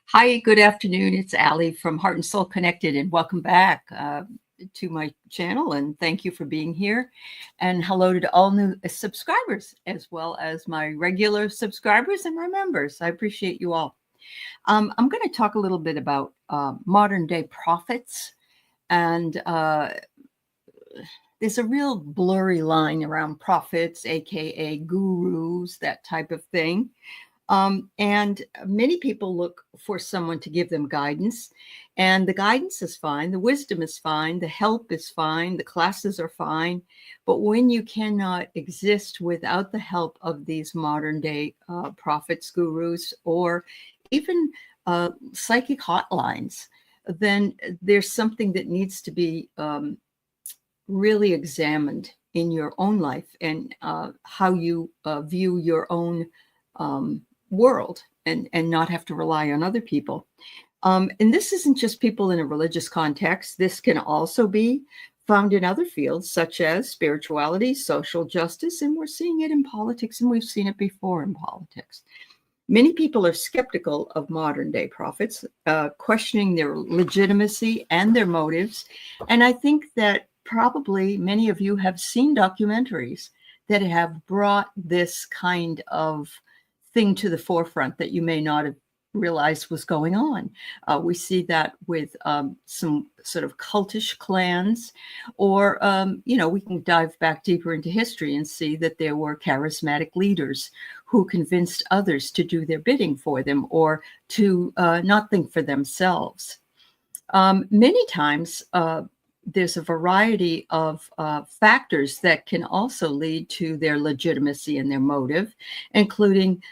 Hi, good afternoon. It's Allie from Heart and Soul Connected, and welcome back to my channel. And thank you for being here. And hello to all new subscribers, as well as my regular subscribers and my members. I appreciate you all. I'm going to talk a little bit about modern day prophets. And there's a real blurry line around prophets, aka gurus, that type of thing. And many people look for someone to give them guidance, and the guidance is fine, the wisdom is fine, the help is fine, the classes are fine. But when you cannot exist without the help of these modern day prophets, gurus, or even psychic hotlines, then there's something that needs to be really examined in your own life and how you view your own world and not have to rely on other people. And this isn't just people in a religious context. This can also be found in other fields such as spirituality, social justice, and we're seeing it in politics, and we've seen it before in politics. Many people are skeptical of modern day prophets, questioning their legitimacy and their motives. And I think that probably many of you have seen documentaries that have brought this kind of thing to the forefront that you may not have realized was going on. We see that with some sort of cultish clans, or, we can dive back deeper into history and see that there were charismatic leaders who convinced others to do their bidding for them or to not think for themselves. Many times, there's a variety of factors that can also lead to their legitimacy and their motive, including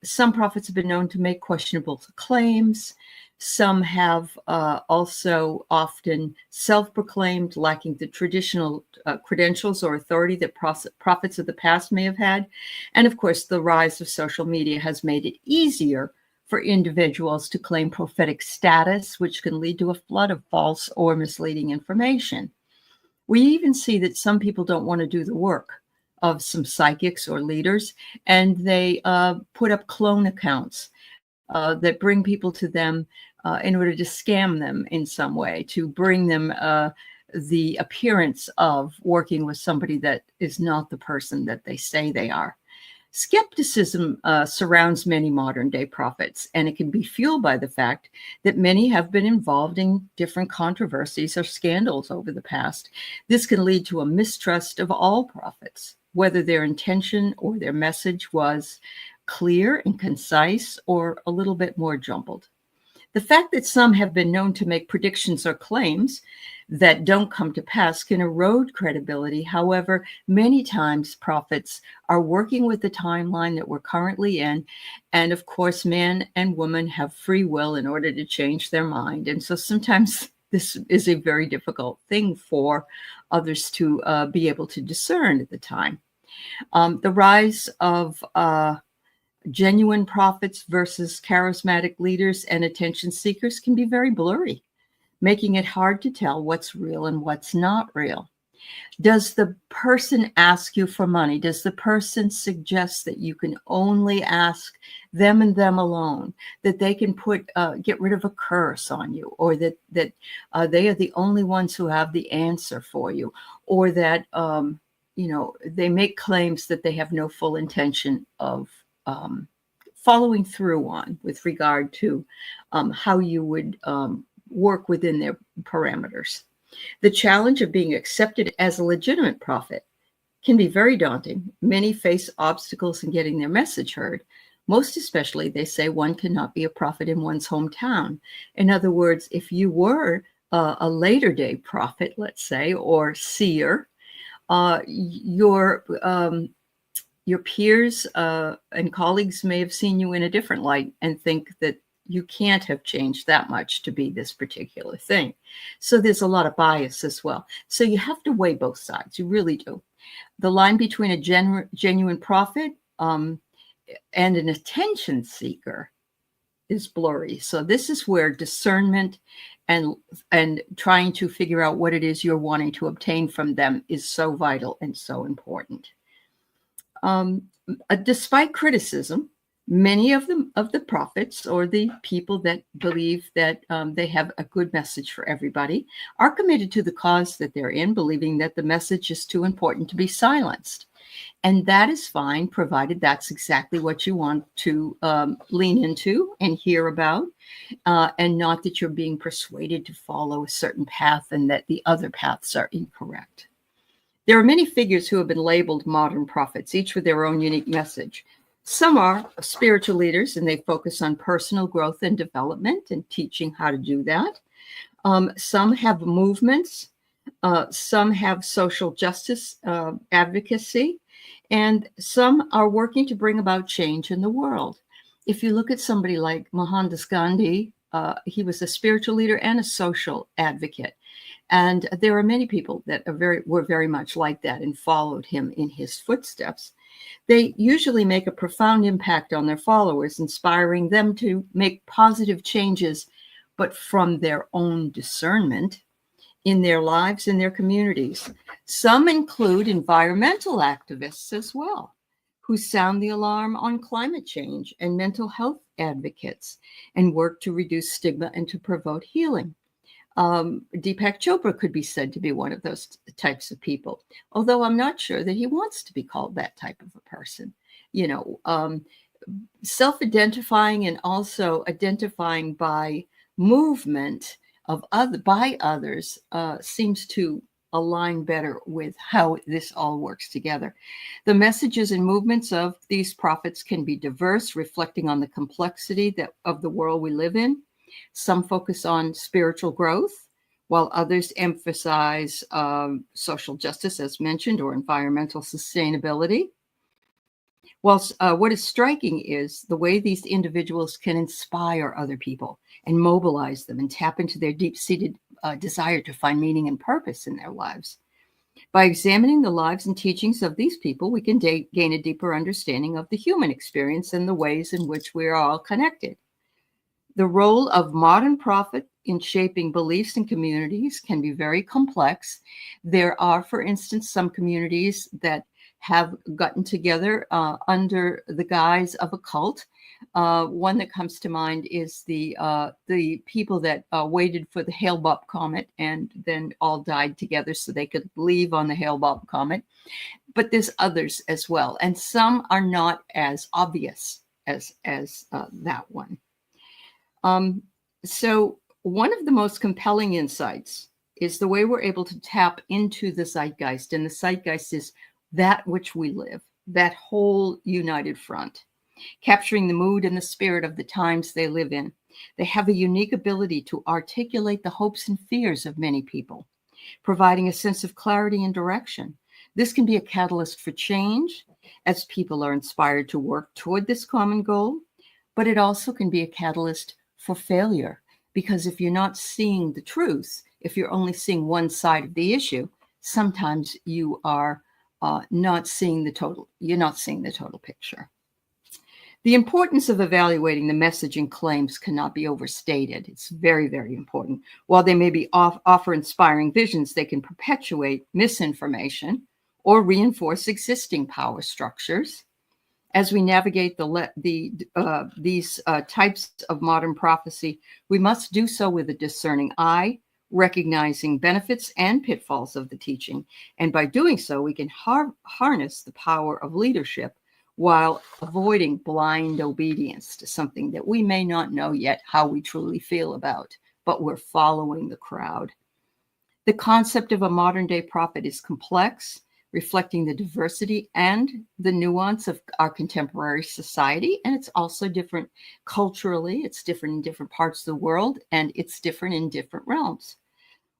some prophets have been known to make questionable claims. Some have also often self-proclaimed, lacking the traditional credentials or authority that prophets of the past may have had. And of course, the rise of social media has made it easier for individuals to claim prophetic status, which can lead to a flood of false or misleading information. We even see that some people don't want to do the work of some psychics or leaders, and they put up clone accounts that bring people to them in order to scam them in some way, to bring them the appearance of working with somebody that is not the person that they say they are. Skepticism surrounds many modern day prophets, and it can be fueled by the fact that many have been involved in different controversies or scandals over the past. This can lead to a mistrust of all prophets, whether their intention or their message was clear and concise or a little bit more jumbled. The fact that some have been known to make predictions or claims that don't come to pass can erode credibility. However, many times prophets are working with the timeline that we're currently in. And of course, man and woman have free will in order to change their mind. And so sometimes this is a very difficult thing for others to be able to discern at the time. The rise of genuine prophets versus charismatic leaders and attention seekers can be very blurry, making it hard to tell what's real and what's not real. Does the person ask you for money? Does the person suggest that you can only ask them and them alone, that they can get rid of a curse on you, or that they are the only ones who have the answer for you, or that they make claims that they have no full intention of following through on with regard to how you would work within their parameters. The challenge of being accepted as a legitimate prophet can be very daunting. Many face obstacles in getting their message heard. Most especially, they say one cannot be a prophet in one's hometown. In other words, if you were a later day prophet, let's say, or seer, your peers and colleagues may have seen you in a different light and think that you can't have changed that much to be this particular thing. So there's a lot of bias as well. So you have to weigh both sides. You really do. The line between a genuine prophet and an attention seeker is blurry. So this is where discernment and trying to figure out what it is you're wanting to obtain from them is so vital and so important. Despite criticism, Many of the prophets, or the people that believe that they have a good message for everybody, are committed to the cause that they're in, believing that the message is too important to be silenced. And that is fine, provided that's exactly what you want to lean into and hear about, and not that you're being persuaded to follow a certain path and that the other paths are incorrect. There are many figures who have been labeled modern prophets, each with their own unique message. Some are spiritual leaders, and they focus on personal growth and development and teaching how to do that. Some have movements, some have social justice advocacy, and some are working to bring about change in the world. If you look at somebody like Mohandas Gandhi, he was a spiritual leader and a social advocate. And there are many people that were very much like that and followed him in his footsteps. They usually make a profound impact on their followers, inspiring them to make positive changes, but from their own discernment in their lives and their communities. Some include environmental activists as well, who sound the alarm on climate change, and mental health advocates, and work to reduce stigma and to promote healing. Deepak Chopra could be said to be one of those types of people, although I'm not sure that he wants to be called that type of a person. You know, self-identifying and also identifying by movement by others seems to align better with how this all works together. The messages and movements of these prophets can be diverse, reflecting on the complexity of the world we live in. Some focus on spiritual growth, while others emphasize social justice, as mentioned, or environmental sustainability. Whilst what is striking is the way these individuals can inspire other people and mobilize them and tap into their deep-seated desire to find meaning and purpose in their lives. By examining the lives and teachings of these people, we can gain a deeper understanding of the human experience and the ways in which we are all connected. The role of modern prophet in shaping beliefs in communities can be very complex. There are, for instance, some communities that have gotten together under the guise of a cult. One that comes to mind is the people that waited for the Hale-Bopp comet and then all died together so they could leave on the Hale-Bopp comet. But there's others as well, and some are not as obvious as that one. So one of the most compelling insights is the way we're able to tap into the zeitgeist. And the zeitgeist is that which we live, that whole united front, capturing the mood and the spirit of the times they live in. They have a unique ability to articulate the hopes and fears of many people, providing a sense of clarity and direction. This can be a catalyst for change as people are inspired to work toward this common goal, but it also can be a catalyst for failure, because if you're not seeing the truth, if you're only seeing one side of the issue, sometimes you are not seeing the total. You're not seeing the total picture. The importance of evaluating the message and claims cannot be overstated. It's very, very important. While they may offer inspiring visions, they can perpetuate misinformation or reinforce existing power structures. As we navigate these types of modern prophecy, we must do so with a discerning eye, recognizing benefits and pitfalls of the teaching. And by doing so, we can harness the power of leadership while avoiding blind obedience to something that we may not know yet how we truly feel about, but we're following the crowd. The concept of a modern day prophet is complex, reflecting the diversity and the nuance of our contemporary society. And it's also different culturally. It's different in different parts of the world, and it's different in different realms.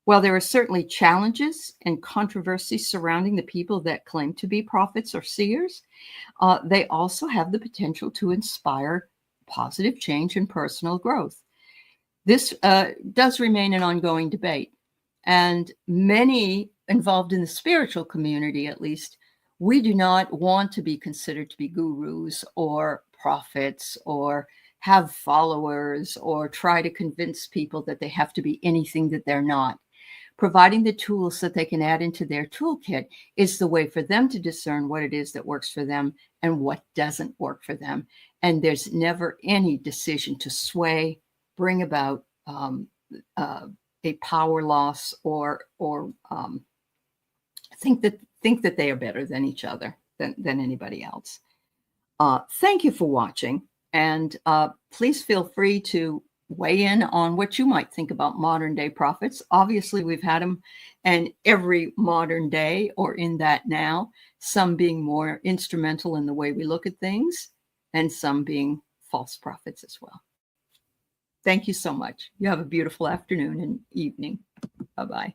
While there are certainly challenges and controversy surrounding the people that claim to be prophets or seers, they also have the potential to inspire positive change and personal growth. This does remain an ongoing debate, and many involved in the spiritual community, at least, we do not want to be considered to be gurus or prophets or have followers or try to convince people that they have to be anything that they're not. Providing the tools that they can add into their toolkit is the way for them to discern what it is that works for them and what doesn't work for them. And there's never any decision to sway, bring about a power loss, or think that they are better than each other, than anybody else. Thank you for watching, and please feel free to weigh in on what you might think about modern day prophets. Obviously, we've had them in every modern day or in that now, some being more instrumental in the way we look at things, and some being false prophets as well. Thank you so much. You have a beautiful afternoon and evening. Bye-bye.